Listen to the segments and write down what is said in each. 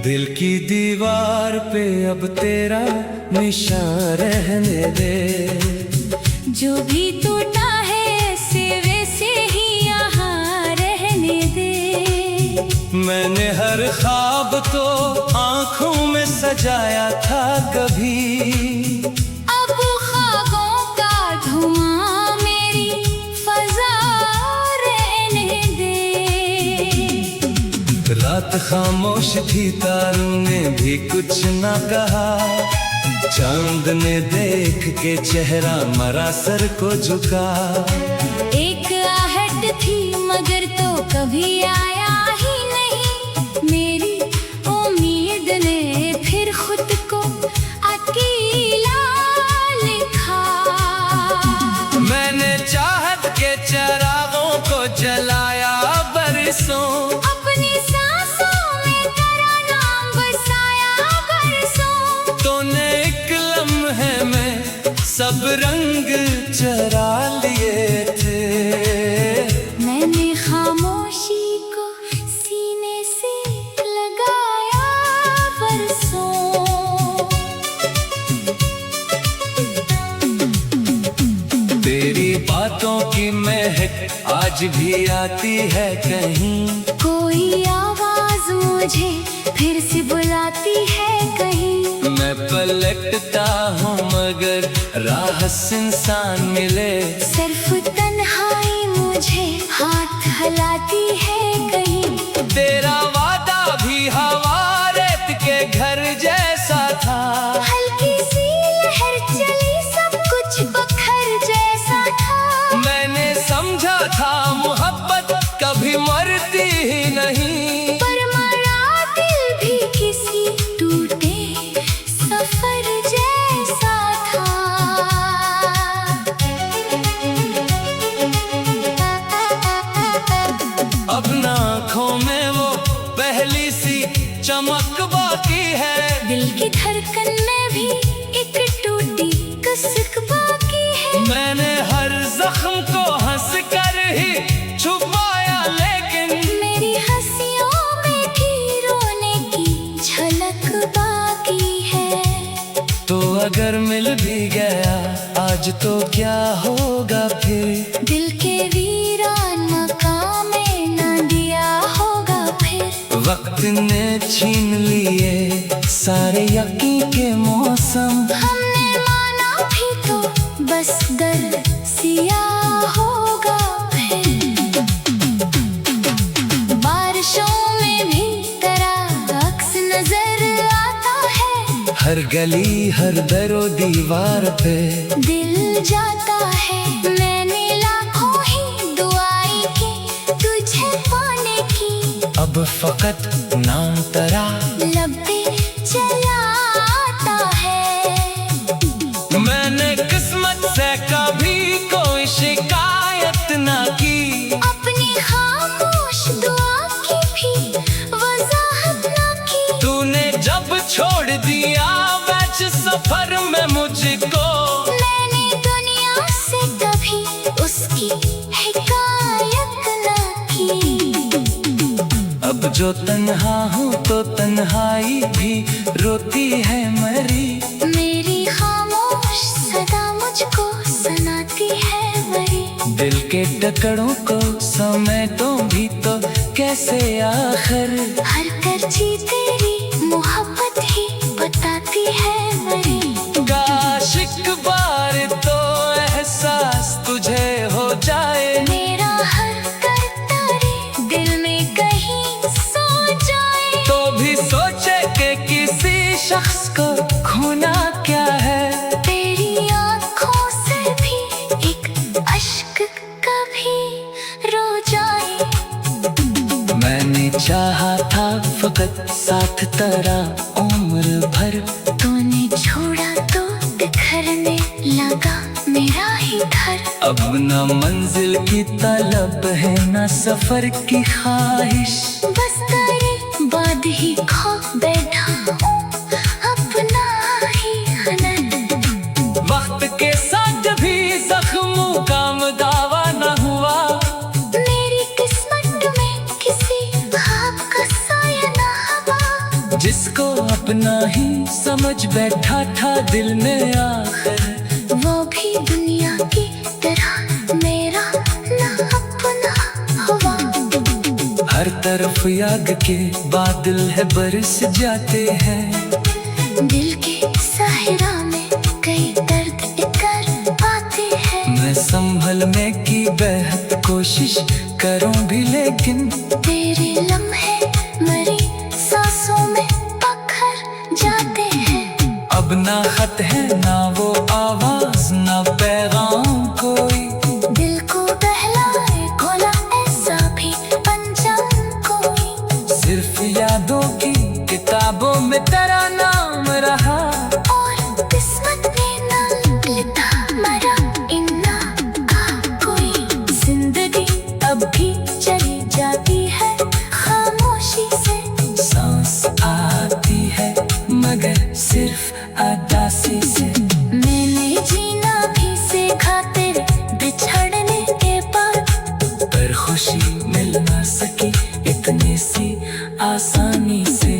दिल की दीवार पे अब तेरा निशान रहने दे। जो भी टूटा है ऐसे वैसे ही यहाँ रहने दे। मैंने हर ख्वाब तो आंखों में सजाया था कभी, अब ख्वाबों का धुआं मेरी फजा रहने दे। रात खामोश थी, तारों ने भी कुछ ना कहा। चांद ने देख के चेहरा मरा सर को झुका। एक आहट थी मगर तो कभी आया ही नहीं। मेरी उम्मीद ने फिर खुद को अकेला लिखा। मैंने चाहत के चिरागों को जलाया बरसों, अपनी सांसों में तेरा नाम बसाया बरसों। तूने एक लम्हे में सब रंग चरा लिए थे। मैंने खामोशी को सीने से लगाया बरसों। तेरी बातों की महक आज भी आती है कहीं। कोई आवाज मुझे फिर से बुलाती है कहीं। मैं पलटता हूँ मगर राह इंसान मिले। सिर्फ तन्हाई मुझे हाथ हिलाती है कहीं। तेरा वादा भी हवा रेत के घर जैसा था। हल्की सी लहर चली सब कुछ पत्थर जैसा था। मैंने समझा था मोहब्बत कभी मरती ही नहीं। पर मरा दिल भी किसी टूटे सफर जैसा था। अब ना आँखों में वो पहली सी चमक बाकी है। दिल की धड़कन में भी एक टूटी कसक बाकी है। मैंने हर जख्म को हंस कर ही छुपाया, लेकिन मेरी हंसियों में भी रोने की झलक बाकी है। तो अगर मिल भी गया आज तो क्या होगा फिर। दिल के वीरान मकाम में न दिया होगा फिर। वक्त ने छीन लिए सारे यकीन के मौसम। हमने माना भी तो बस दर्द सिया होगा फिर। बारिशों में भी तेरा अक्स नजर आता है। हर गली हर दरो दीवार पे दिल जाता है। मैंने लाखों ही दुआएं की तुझे पाने की। अब फकत नाम तेरा लब पे चला आता है। मैंने किस्मत से कभी कोई शिकायत ना की। अपनी खामोश दुआ की भी वजाहत ना की। तूने जब छोड़ दिया वैच सफर में मुझको, मैंने दुनिया से कभी उसकी हिकायत ना की। अब जो तन्हा हूँ तो तन्हाई भी रोती है मरी। मेरी खामोश सदा मुझको सुनाती है मरी। दिल के टुकड़ों को समेटो भी तो कैसे आखिर। हर करची तेरी मोहब्बत ही बताती है मरी। काश एक बार तो एहसास तुझे हो जाए। मेरा हर करतारे दिल में कहीं सो जाए। तो भी सोचे कि किसी शख्स को खोना क्या है। तेरी आँखों से भी एक अश्क कभी रो जाए। मैंने चाहा था फकत साथ तेरा उम्र भर। तूने छोड़ा तो बिखरने लगा मेरा ही घर। अब न मंजिल की तलब है न सफर की ख्वाहिश। बस तेरे बाद ही खो बैठा हूँ अपना ही हनन। वक्त के साथ भी जख्मों का दावा न हुआ। मेरी किस्मत में किसी ख्वाब का साया न हवा। जिसको अपना ही समझ बैठा था दिल में आखिर, वो भी दुनिया की तरह मेरा ना अपना हुआ। हर तरफ आग के बादल है बरस जाते हैं, दिल के सहरा में कई दर्द इकर आते हैं। मैं संभलने की बेहद कोशिश करूं भी लेकिन तेरे लम्हे मरी सांसों में पखर जाते हैं। अब ना खत है ना वो आवाज ना पैगाम कोई, दिल को बहलाए खोला ऐसा भी अनजान कोई। सिर्फ यादों की किताबों में तेरा नाम रहा, और किस्मत ने ना लिखा मरा इन्ना का कोई। जिंदगी अब भी चली जाती है खामोशी से, सांस आती है मगर सिर्फ अदासी से। मैंने जीना भी सीखा तेरे बिछड़ने के बाद, पर खुशी मिल ना सकी इतनी सी आसानी से।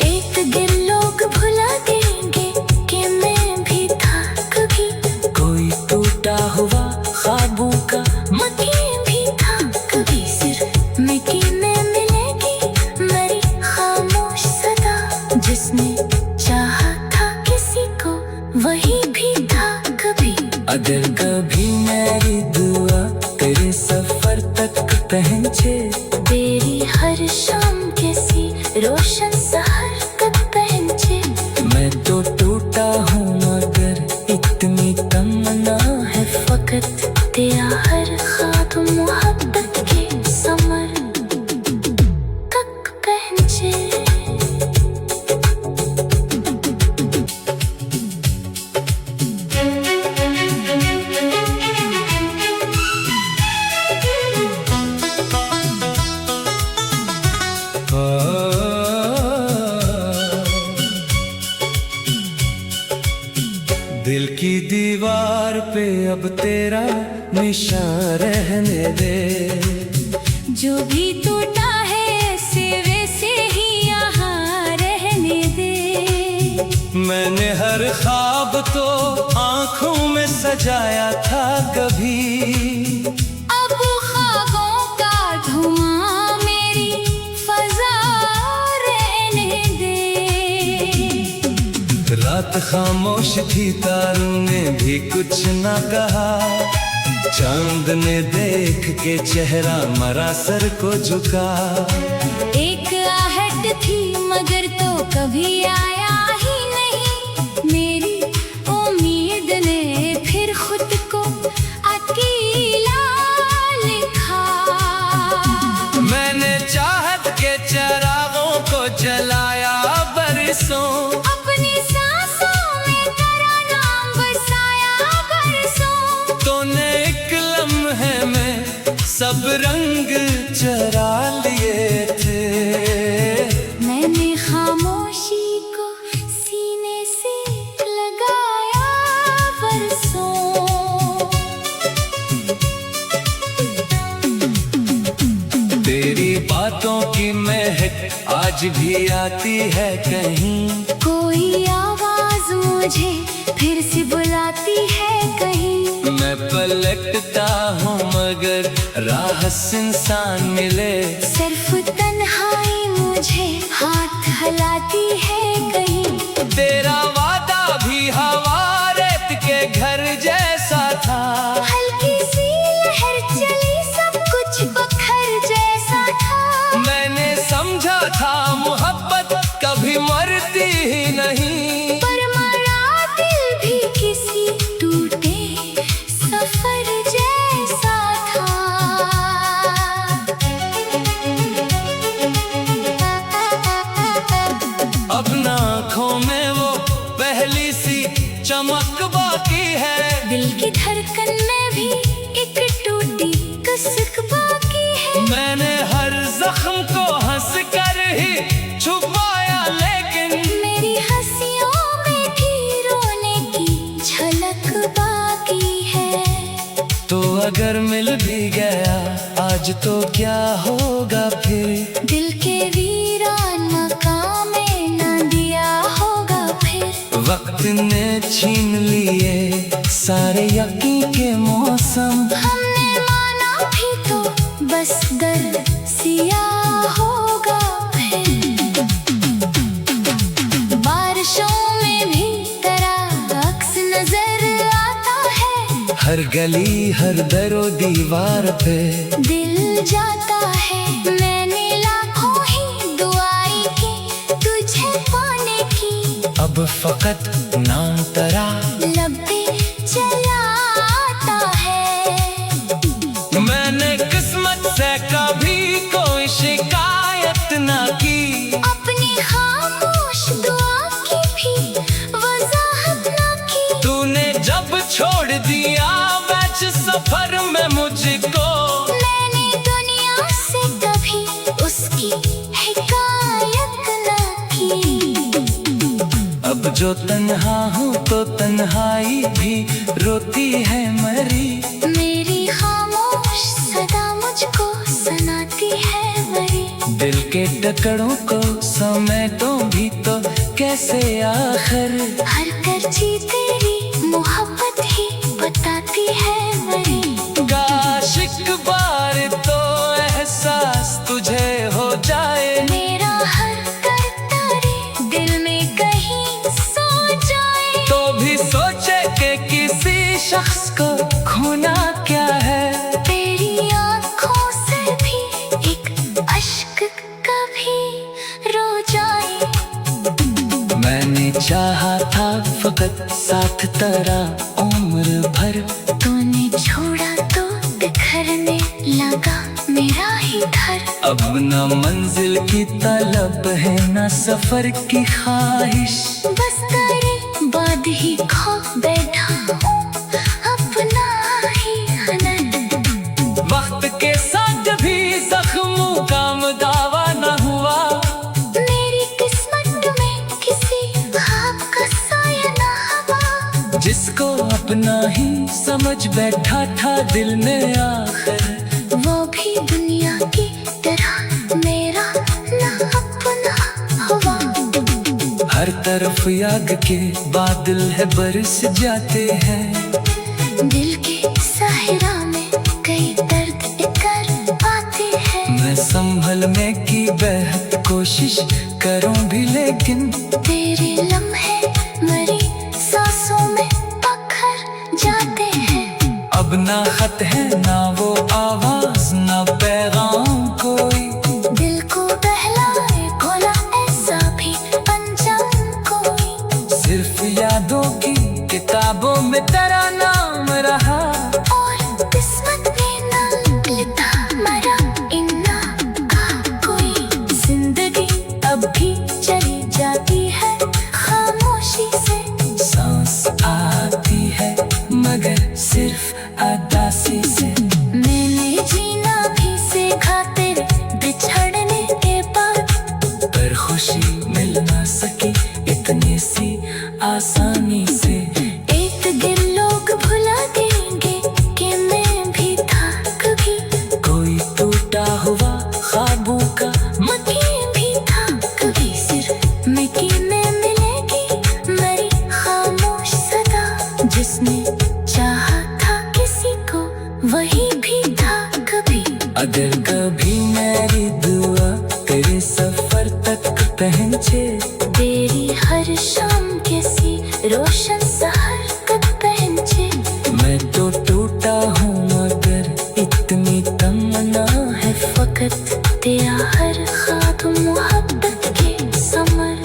एक दिन लोग भुला देंगे कि मैं भी था कभी, कोई टूटा हुआ ख्वाबों का मकीन भी था कभी। सिर्फ मिकी में मिलेगी मेरी खामोश सदा, जिसने चाहा था किसी को वही भी था कभी। अगर कभी मेरी दुआ तेरे सफर तक पहुंचे, तेरी हर शाम कैसी रोशन सहर तक पहुंचे। मैं तो टूटा हूँ मगर इतनी तमन्ना है फकत तेरा हर ख्वाब मोहब्बत के समर तक पहुंचे। दिल की दीवार पे अब तेरा निशान रहने दे, जो भी टूटा है ऐसे वैसे ही यहाँ रहने दे। मैंने हर ख्वाब तो आंखों में सजाया था कभी, अब ख्वाबों का धुआं मेरी फजा रहने दे। रात खामोश थी तारों ने भी कुछ ना कहा, चांद ने देख के चेहरा मरा सर को झुका। एक आहट थी मगर तो कभी आया ही नहीं, मेरी उम्मीद ने फिर खुद को अकेला लिखा। मैंने चाहत के चिरागों को जलाया बरसों, अपनी सांसों में तेरा नाम बसाया बरसों। तूने एक लम्हे में सब रंग चरा लिए थे। मैंने खामोशी को सीने से लगाया बरसों। तेरी बातों की महक आज भी आती है कहीं, कोई आवाज मुझे फिर से बुलाती है कहीं। मैं पलटता हूँ मगर राह इंसान मिले, सिर्फ तन्हाई मुझे हाथ हिलाती है कहीं। तेरा वादा भी हवा रेत के घर जैसा था, हल्की सी लहर चली सब कुछ बखर जैसा था। मैंने समझा था मोहब्बत कभी मरती ही नहीं, पर मरा दिल भी किसी टूटे सफर जैसा था। अब ना आँखों में वो पहली सी चमक बाकी है, दिल की धड़कन में भी एक टूटी कसक बाकी है। मैंने हर जख्म को हंस कर ही छुपाया लेकिन मेरी हंसियों में भी रोने की झलक बाकी है। तो अगर मिल भी गया आज तो क्या होगा फिर, दिल के वीरान मकाम में न वक्त ने छीन लिए सारे यकीन के मौसम। हमने माना भी तो बस दर्द सियाह होगा फिर। बारिशों में भी तेरा अक्स नजर आता है। हर गली हर दरो दीवार पे दिल जाता है। मैंने लाखों ही दुआएं की तुझे पाने की। अब फकत नाम तेरा लब पे चला आता है। मैंने किस्मत से कभी कोई शिकायत ना की। अपनी खामोश दुआ की भी वजाहत ना की। तूने जब छोड़ दिया वैच सफर में मुझको, मैंने दुनिया से कभी उसकी हिकायत ना की। अब जो तन्हा हूँ तो तन्हाई भी रोती है मरी। मेरी खामोश सदा मुझको सुनाती है मरी। दिल के टुकड़ों को समेटो भी तो कैसे आखिर। हर करची तेरी मोहब्बत ही बताती है मरी। काश एक बार तो एहसास तुझे हो जाए। मेरा हर करतारे दिल में कहीं सो जाए। तो भी सोचे कि किसी शख्स को खोना क्या है। तेरी आँखों से भी एक अश्क कभी रो जाए। मैंने चाहा था फकत साथ तेरा उम्र भर। तूने छोड़ा तो बिखरने लगा मेरा ही घर। अब न मंजिल की तलब है न सफर की ख्वाहिश। बस तेरे बाद ही खो बैठा हूँ अपना ही हनन। वक्त के साथ भी जख्मों का दावा न हुआ। मेरी किस्मत में किसी ख्वाब का साया ना हवा। जिसको अपना ही समझ बैठा था दिल ने आखिर, वो भी दुनिया की तरह मेरा ना अपना हुआ। हर तरफ आग के बादल है बरस जाते हैं। दिल के सहरा में कई दर्द इकर आते हैं। मैं संभलने की बेहद कोशिश करूं भी लेकिन तेरे लम्हे मरी सांसों में पखर जाते हैं। अब ना खत है ना वो आवाज ना पैगाम कोई। दिल को बहलाए खोला ऐसा भी अनजान कोई। सिर्फ यादों की किताबों में तेरा नाम रहा। और किस्मत में ना लिखा मरा इन्ना का कोई। जिंदगी अब भी चली जाती है खामोशी से। सांस आती है मगर सिर्फ अदासी से। मैंने जीना भी सीखा तेरे बिछड़ने के बाद। पर खुशी मिल ना सकी इतनी सी आसानी से। एक दिन लोग भुला देंगे कि मैं भी था कभी। कोई टूटा हुआ ख्वाबों का मकीन भी था कभी। सिर्फ मिकी में मिलेगी मेरी खामोश सदा। जिसने चाहा था किसी को वही भी था कभी। अगर कभी मेरी दुआ तेरे सफर तक पहुंचे। तेरी हर शाम कैसी रोशन सहर तक पहुंचे। मैं तो टूटा हूँ मगर इतनी तमन्ना है फकत तेरा हर ख्वाब मोहब्बत के समर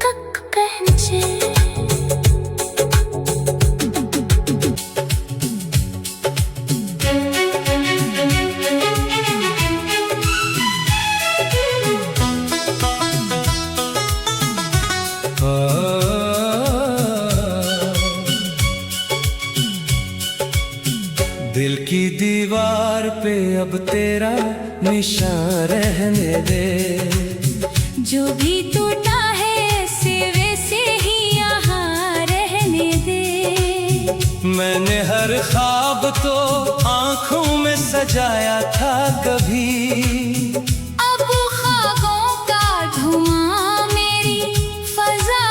तक पहुंचे। दिल की दीवार पे अब तेरा निशान रहने दे। जो भी टूटा है ऐसे वैसे ही यहाँ रहने दे। मैंने हर ख्वाब तो आंखों में सजाया था कभी। अब ख्वाबों का धुआं मेरी फजा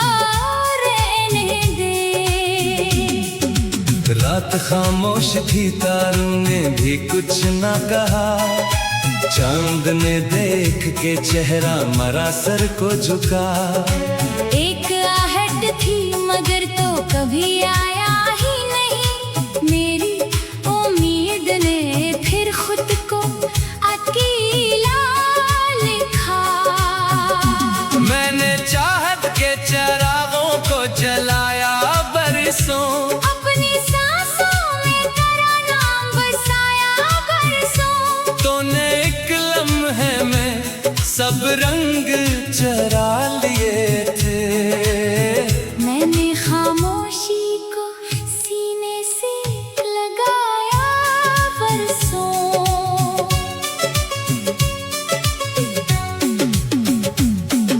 रात खामोश थी, तारों ने भी कुछ ना कहा। चांद ने देख के चेहरा मरा सर को झुका। एक आहट थी मगर तो कभी आया ही नहीं। मेरी उम्मीद ने फिर खुद को अकेला लिखा। मैंने चाहत के चिरागों को जलाया बरसों, अपनी सांसों में तेरा नाम बसाया बरसों। तूने एक लम्हे में सब रंग चरा लिए थे। मैंने खामोशी को सीने से लगाया बरसों।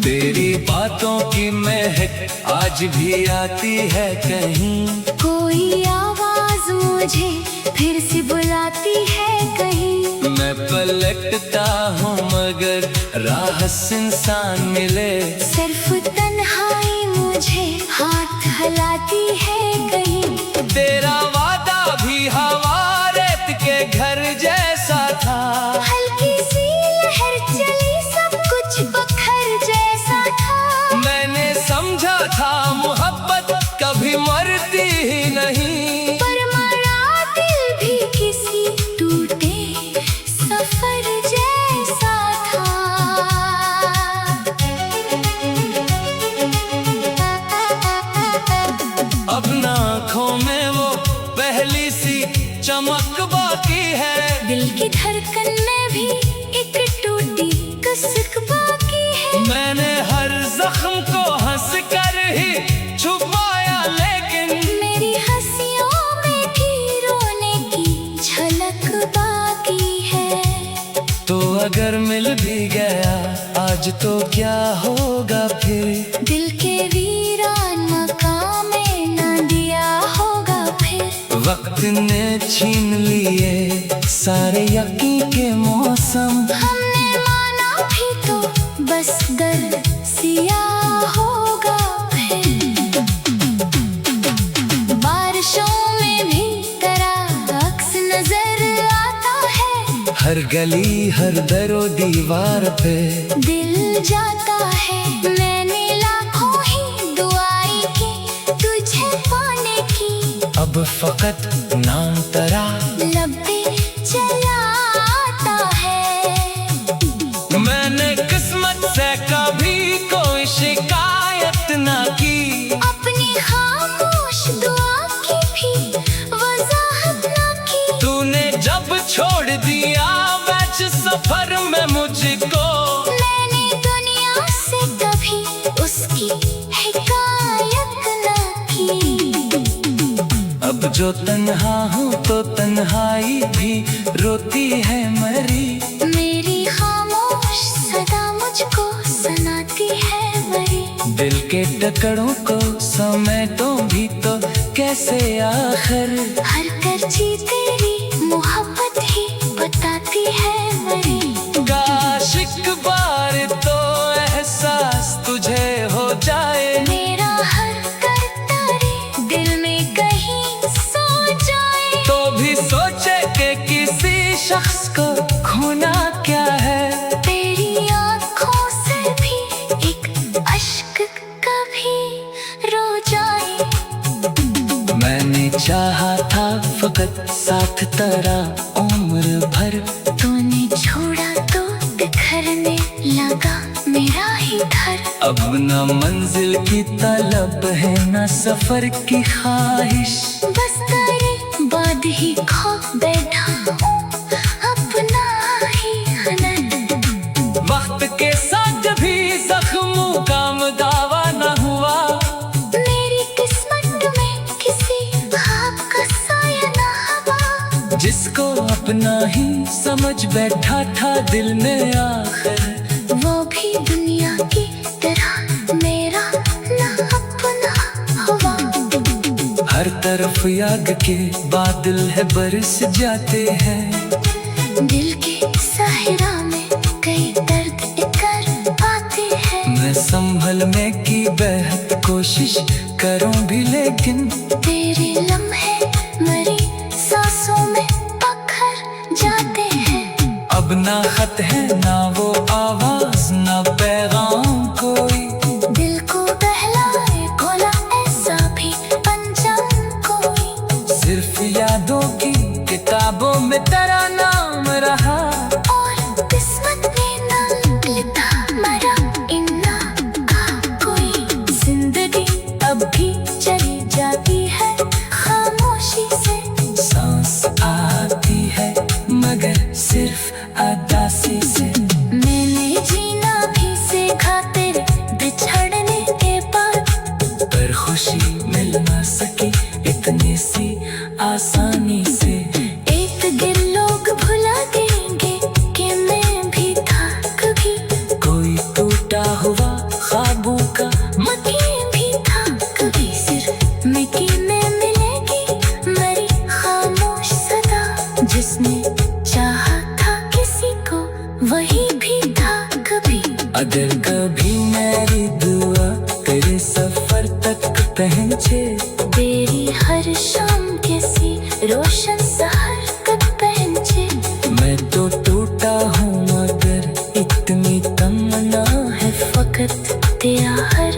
तेरी बातों की महक आज भी आती है कहीं। कोई आवाज मुझे फिर से बुलाती है कहीं। मैं पलटता हूँ मगर राह इंसान मिले। सिर्फ तन्हाई मुझे हाथ हिलाती है कहीं। तेरा वादा भी हवा रेत के घर जैसा था। हल्की सी लहर चली सब कुछ बखर जैसा था। मैंने समझा था मोहब्बत कभी मरती ही नहीं। पर मरा दिल भी किसी टूटे सफर जैसा था। अब ना आँखों में वो पहली सी चमक बाकी है। दिल की धड़कन में भी एक टूटी कसक बाकी है। मैंने हर जख्म को हंस कर ही छुपाया, लेकिन मेरी हंसियों में भी रोने की झलक बाकी है। तो अगर मिल भी गया आज तो क्या होगा फिर। दिल के वीरान मकाम में न दिया होगा फिर। वक्त ने छीन लिए सारे यकीन के मौसम। हमने माना भी तो बस दर्द सिया होगा फिर। बारिशों में भी तेरा अक्स नजर आता है। हर गली हर दरो दीवार पे दिल जाता है। मैंने लाखों ही दुआएं की तुझे पाने की। अब फकत नाम तेरा लब पे चला आता है। मैंने किस्मत से कभी कोई शिकायत ना की। अपनी खामोश दुआ की भी वजाहत ना की। तूने जब छोड़ दिया वैच सफर में मुझको, मैंने दुनिया से कभी उसकी हिकायत ना की। अब जो तन्हा हूँ तो तन्हाई भी रोती है मरी। मेरी खामोश सदा मुझको सुनाती है मरी। दिल के टुकड़ों को समेटो भी तो कैसे आखिर। हर करची तेरी मोहब्बत ही बताती है मरी। काश एक बार तो एहसास तुझे हो जाए। मेरा हर करतारे दिल में कहीं सो जाए। तो भी सोचे कि किसी शख्स को खोना क्या है। तेरी आँखों से भी एक अश्क कभी रो जाए। मैंने चाहा था फकत साथ तेरा उम्र भर। तूने छोड़ा तो बिखरने लगा मेरा ही घर। अब न मंजिल की तलब है न सफर की ख्वाहिश। बस तेरे बाद ही खो बैठा हूँ अपना ही हनन। वक्त के साथ भी जख्मों का दावा न हुआ। मेरी किस्मत में किसी ख्वाब का साया ना हवा। जिसको अपना ही समझ बैठा था दिल में आखिर, वो भी दुनिया की तरह मेरा ना अपना हुआ। हर तरफ आग के बादल है बरस जाते हैं। दिल के सहरा में कई दर्द इकर आते हैं। मैं संभलने की बेहद कोशिश करूं भी लेकिन तेरे लम्हे मेरी सांसों में पत्थर जाते हैं। अब ना खत है ना वो आवाज ना पैगाम कोई, दिल को बहलाए भोला ऐसा भी अनजान कोई। सिर्फ यादों की किताबों में तेरा नाम रहा, और किस्मत में ना लिखा मरा इन्ना का कोई। जिंदगी अब भी चली जाती है खामोशी से, सांस आती है मगर सिर्फ अदासी से। मैंने जीना भी सीखा तेरे बिछड़ने के बाद, पर खुशी मिल ना सकी इतनी सी आसानी से। एक दिन लोग भुला देंगे कि मैं भी था कभी, कोई टूटा हुआ ख्वाबों का मैं भी था कभी। सिर्फ मिट्टी में मिलेगी मेरी खामोश सदा, जिसने चाहा था किसी को वही भी था कभी। अगर कभी मेरी दुआ तेरे सफर तक पहुंचे, तेरी हर शाम किसी रोशन सहर तक पहुंचे। मैं तो टूटा हूँ मगर इतनी तमन्ना है फकत तेरा हर